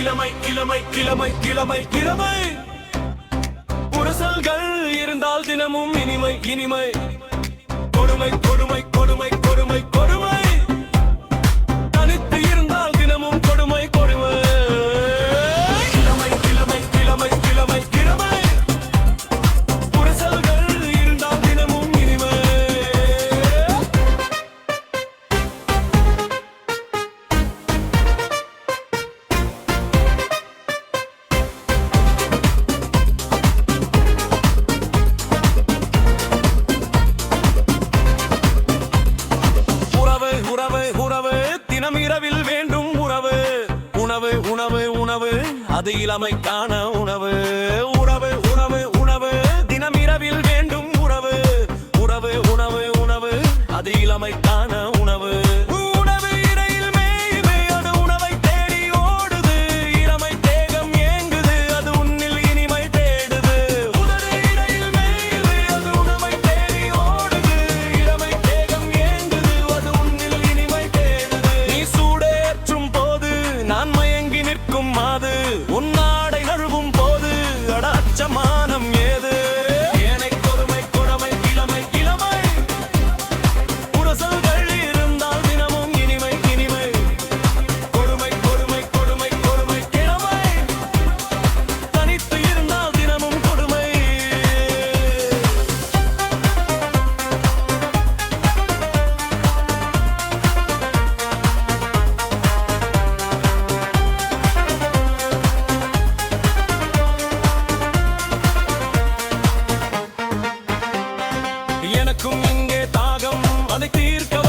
இளமை இளமை இளமை இளமை இளமை உரசல்கள் இருந்தால் தினமும் இனிமை இனிமை கொடுமை கொடுமை கொடுமை கொடுமை கொடுமை தனித்து இருந்தால் தினமும் கொடுமை கொடுமை இளமை இளமை இளமை இளமை இளமை உரசல்கள் இருந்தால் தினமும் இனிமை தினம் இரவில் வேண்டும் உறவு உணவு உணவு உணவு அது இளமைக்கான உணவு உறவு உணவு உணவு தினம் இரவில் வேண்டும் உறவு உறவு உணவு உணவு அது இளமைக்கான உணவு உணவு இடையில் மேயுது அது உணவை தேடி ஓடுது இளமை தேகம் ஏங்குது அது உன்னில் இனிமை தேடுது உதடு இடையில் மேயுது அது உணவை தேடி ஓடுது இளமை தேகம் ஏங்குது அது உன்னில் இனிமை தேடுது நீ சூடேற்றும் போது நான் மயங்கி நிற்கும் மாது உன்னாடை நழுவும் போது அடாச்சமானம் ஏது ஏனை கொடுமை கொடுமை இளமை இளமை உரசல்கள் இருந்தால் தினமும் இனிமை இனிமை கொடுமை கொடுமை கொடுமை கொடுமை இளமை தனித்து இருந்தால் தினமும் கொடுமை எனக்கும் இங்கே தாகம் அதை தீர்க்க